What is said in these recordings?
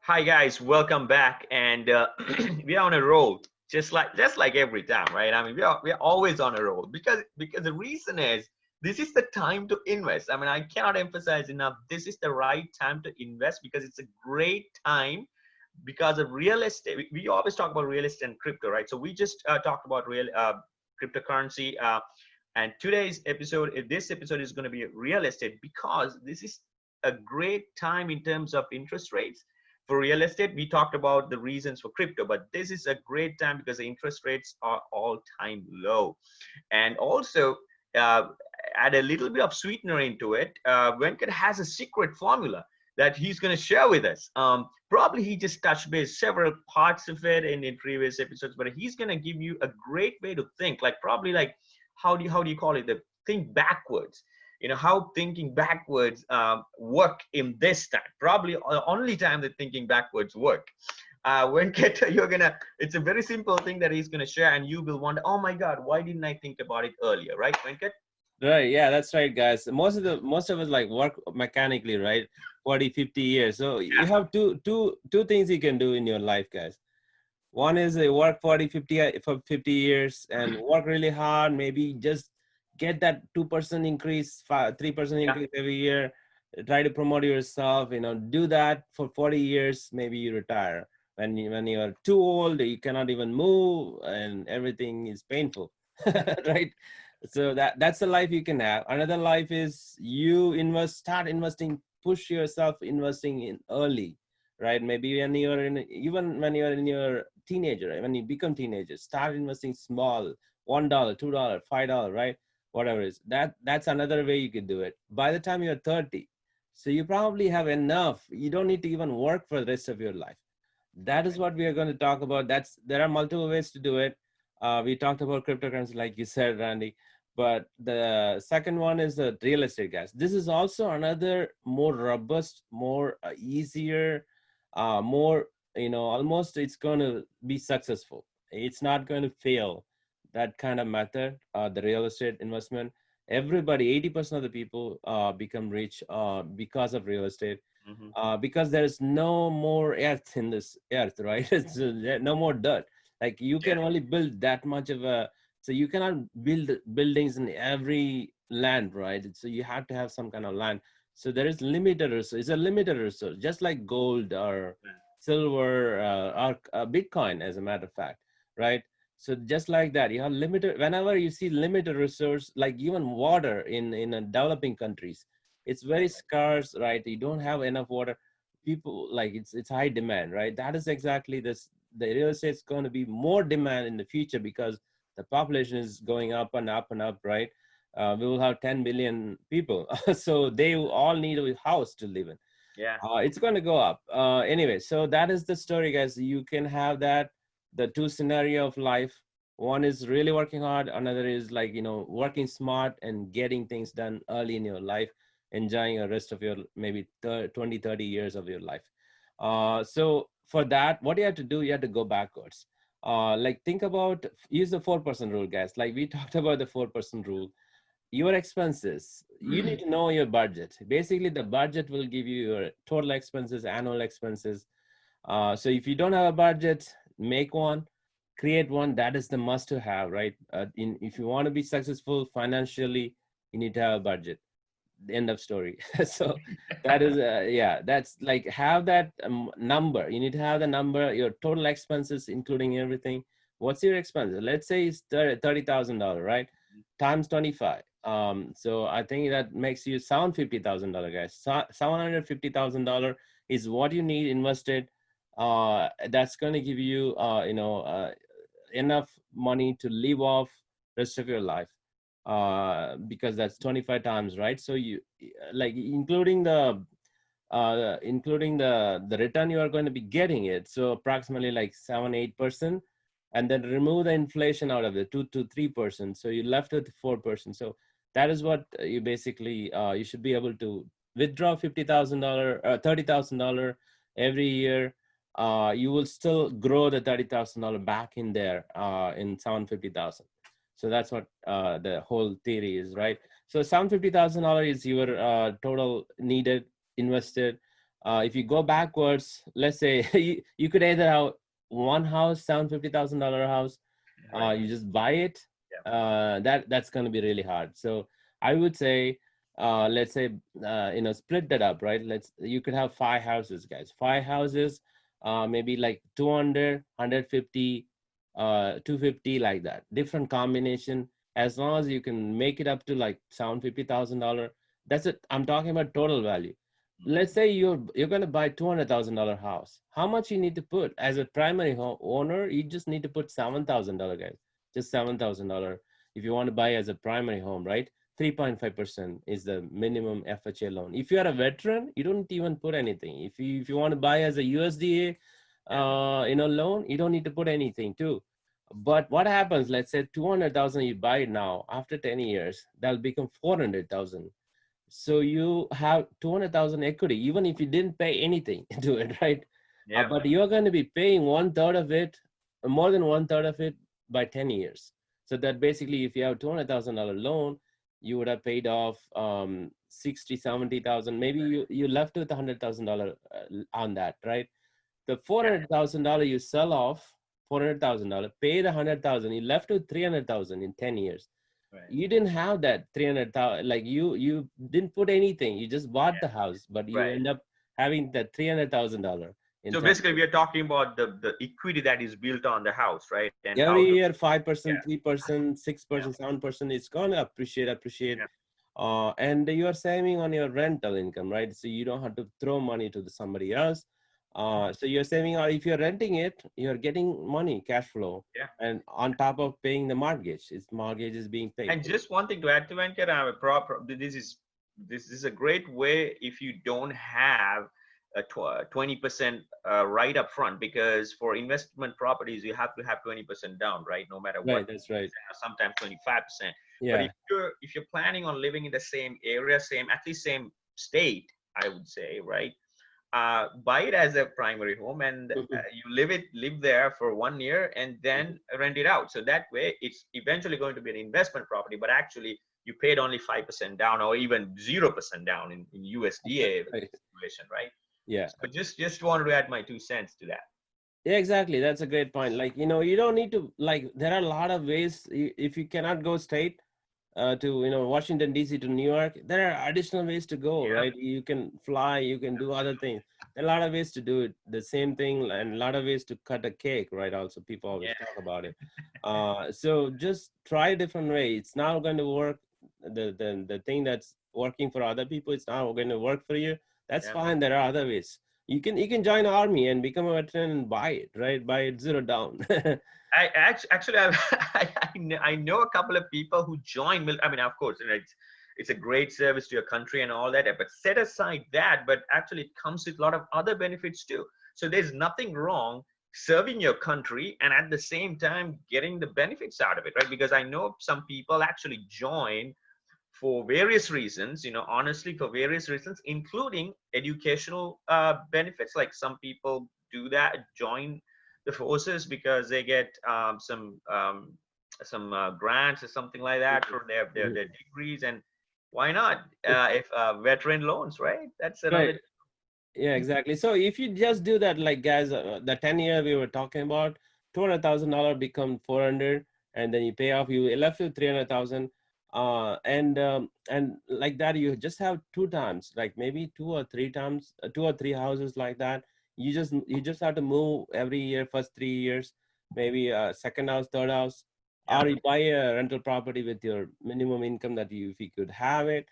Hi guys, welcome back, and we are on a roll, just like every time, right? I mean, we are always on a roll because the reason is this is the time to invest. I mean, I cannot emphasize enough. This is the right time to invest because it's a great time because of real estate. We always talk about real estate and crypto, right? So we just talked about real cryptocurrency, and this episode is going to be real estate because this is a great time in terms of interest rates for real estate. We talked about the reasons for crypto, but this is a great time because the interest rates are all time low. And also, uh, add a little bit of sweetener into it. Venkat has a secret formula that he's going to share with us. Probably he just touched base several parts of it in previous episodes, but he's going to give you a great way to think. Like probably like how do you call it? The think backwards. You know how thinking backwards work in this time. Probably the only time that thinking backwards work. Venkat, it's a very simple thing that he's gonna share, and you will wonder, oh my God, why didn't I think about it earlier, right, Venkat? Right, yeah, that's right, guys. Most of us like work mechanically, right? 40, 50 years. So you have two things you can do in your life, guys. One is work 40, 50 for 50 years and work really hard, maybe just get that 2% increase, 3% Yeah, increase every year. Try to promote yourself, do that for 40 years, maybe you retire. When you're too old, you cannot even move and everything is painful. Right? So that's the life you can have. Another life is you start investing, push yourself investing in early, right? Maybe even when you're in your teenager, right? When you become teenager, start investing small, $1, $2, $5, right? Whatever it is. That's another way you could do it. By the time you're 30, so you probably have enough. You don't need to even work for the rest of your life. That is what we are going to talk about. There are multiple ways to do it. We talked about cryptocurrency, like you said, Randy. But the second one is the real estate, guys. This is also another more robust, more easier, more, almost it's going to be successful. It's not going to fail. That kind of method, the real estate investment. Everybody, 80% of the people become rich because of real estate, hmm because there's no more earth in this earth, right? It's no more dirt. Like you yeah, can only build that much of a, so you cannot build buildings in every land, right? So you have to have some kind of land. So there is limited resource. It's a limited resource, just like gold or silver or Bitcoin, as a matter of fact, right? So just like that, you have limited. Whenever you see limited resource, like even water in developing countries, it's very scarce, right? You don't have enough water. People like it's high demand, right? That is exactly this. The real estate is going to be more demand in the future because the population is going up and up and up, right? We will have 10 billion people, so they all need a house to live in. yeah. It's going to go up. Anyway, so that is the story, guys. You can have that, the two scenario of life. One is really working hard. Another is like, working smart and getting things done early in your life, enjoying the rest of your maybe 20, 30 years of your life. So for that, what you have to do, you have to go backwards. Like think about, use the 4% rule, guys. Like we talked about the 4% rule. Your expenses, you need to know your budget. Basically the budget will give you your total expenses, annual expenses. So if you don't have a budget, make one, create one. That is the must to have, right? If you want to be successful financially, you need to have a budget. The end of story. So that is yeah, that's like have that number. You need to have the number, your total expenses including everything. What's your expenses? Let's say it's $30,000, right? Times 25. So I think that makes you $750,000, guys. $750,000 is what you need invested. That's going to give you enough money to live off rest of your life, because that's 25 times, right? So you like including the return you are going to be getting it, so approximately like 7-8%, and then remove the inflation out of it, 2 to 3%, so you left with 4%. So that is what you basically you should be able to withdraw $50,000, $30,000 every year. You will still grow the $30,000 back in there in 750,000. So that's what the whole theory is, right? So $750,000 is your total needed invested. If you go backwards, let's say you could either have one house, $750,000 house, Right. you just buy it. Yeah. That's going to be really hard. So I would say, let's say, split that up, right? You could have five houses, guys. Five houses, maybe like 200, 150, 250, like that. Different combination. As long as you can make it up to like $750,000, that's it. I'm talking about total value. Let's say you're going to buy $200,000 house. How much you need to put as a primary home owner? You just need to put $7,000, guys. Just $7,000 if you want to buy as a primary home, right? 3.5% is the minimum FHA loan. If you are a veteran, you don't even put anything. If you want to buy as a USDA, loan, you don't need to put anything too. But what happens? Let's say 200,000 you buy it now. After 10 years, that'll become 400,000. So you have 200,000 equity, even if you didn't pay anything to it, right? Yeah. But you're going to be paying one third of it, more than one third of it by 10 years. So that basically, if you have $200,000 loan, you would have paid off 60, 70,000. Maybe you left with $100,000 on that, right? The $400,000 you sell off, $400,000, pay the 100,000, you left with 300,000 in 10 years. Right. You didn't have that 300,000, like you didn't put anything. You just bought the house, but you Right. end up having that $300,000. So basically, we are talking about the equity that is built on the house, right? And how Every to, year, 5%, yeah, 3%, yeah, 6%, 7%, it's gonna appreciate. yeah. And you are saving on your rental income, right? So you don't have to throw money to somebody else. So you're saving, or if you're renting it, you're getting money, cash flow, Yeah. and on top of paying the mortgage, mortgage is being paid. And just one thing to add to Venkat, this is a great way if you don't have a 20% right up front, because for investment properties you have to have 20% down, right? No matter what, Right, that's right. sometimes 25%. But Yeah. if you're planning on living in the same area, at least same state, I would say, right? Buy it as a primary home, and you live there for 1 year and then rent it out. So that way it's eventually going to be an investment property, but actually you paid only 5% down, or even 0% down in USDA Right. situation, right? Yeah. So just wanted to add my 2 cents to that. Yeah, exactly. That's a great point. Like, you don't need to, like, there are a lot of ways. If you cannot go straight to, Washington, D.C. to New York, there are additional ways to go, Yeah. right? You can fly, you can do other things. There are a lot of ways to do it. The same thing, and a lot of ways to cut a cake, right? Also, people always Yeah. talk about it. So just try a different way. It's not going to work. The thing that's working for other people, it's not going to work for you. That's Yeah. fine. There are other ways. You can join the army and become a veteran and buy it, right? Buy it zero down. I know a couple of people who join. I mean, of course, it's a great service to your country and all that. But set aside that, but actually, it comes with a lot of other benefits too. So there's nothing wrong serving your country and at the same time getting the benefits out of it, right? Because I know some people actually join for various reasons, honestly, for various reasons, including educational benefits. Like some people do that, join the forces because they get some grants or something like that for their degrees. And why not? If veteran loans, right? That's Right. another. Yeah, exactly. So if you just do that, like guys, the 10-year we were talking about, $200,000 become 400, and then you pay off, you left with 300,000, and like that, you just have two times, like maybe two or three times, two or three houses like that. You just have to move every year, first 3 years, maybe a second house, third house, Yeah. or you buy a rental property with your minimum income that if you could have it,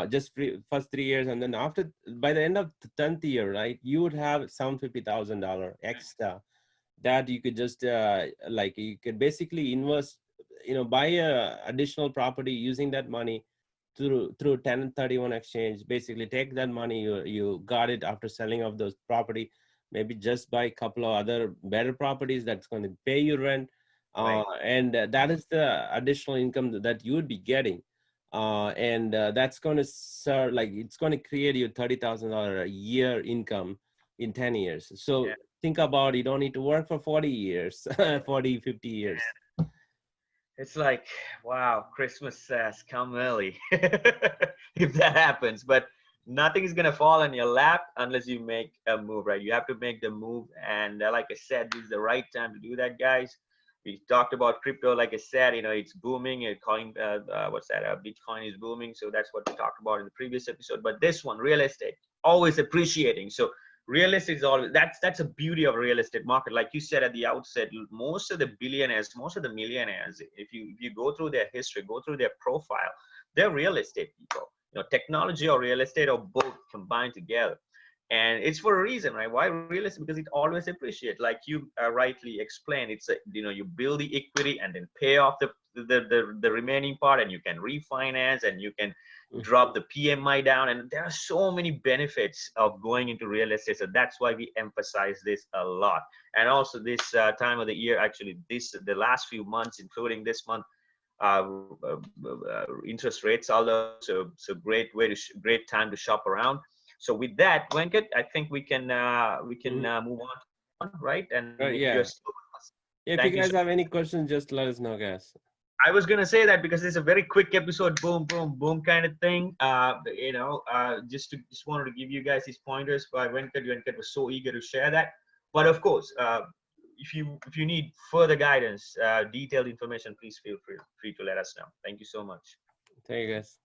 just first 3 years, and then after, by the end of the 10th year, right, you would have $750,000 extra that you could just like you could basically invest, buy a additional property using that money through 1031 exchange. Basically take that money you got it after selling off those property, maybe just buy a couple of other better properties that's going to pay you rent, Right. and that is the additional income that you would be getting, and that's going to serve, like it's going to create you $30,000 a year income in 10 years. So Yeah. think about, you don't need to work for 40 years, 40, 50 years. It's like, wow, Christmas has come early if that happens. But nothing is gonna fall in your lap unless you make a move, right? You have to make the move, and like I said, this is the right time to do that, guys. We talked about crypto, like I said, it's booming. What's that? Bitcoin is booming, so that's what we talked about in the previous episode. But this one, real estate, always appreciating. So real estate is always that's a beauty of a real estate market. Like you said at the outset, most of the billionaires, most of the millionaires, if you go through their history, go through their profile, they're real estate people. Technology or real estate or both combined together. And it's for a reason, right? Why real estate? Because it always appreciates, like you rightly explained. It's you build the equity and then pay off the remaining part, and you can refinance, and you can drop the PMI down, and there are so many benefits of going into real estate. So that's why we emphasize this a lot. And also this time of the year, actually the last few months, including this month, interest rates are low, so great time to shop around. So with that, Venkat, I think we can move on, right? And if you're Yeah. still with us, If you thank you guys so have any questions, just let us know, guys. I was gonna say that because it's a very quick episode, boom, boom, boom kind of thing. Just wanted to give you guys these pointers. By Venkat was so eager to share that. But of course, if you need further guidance, detailed information, please feel free to let us know. Thank you so much. Thank you, guys.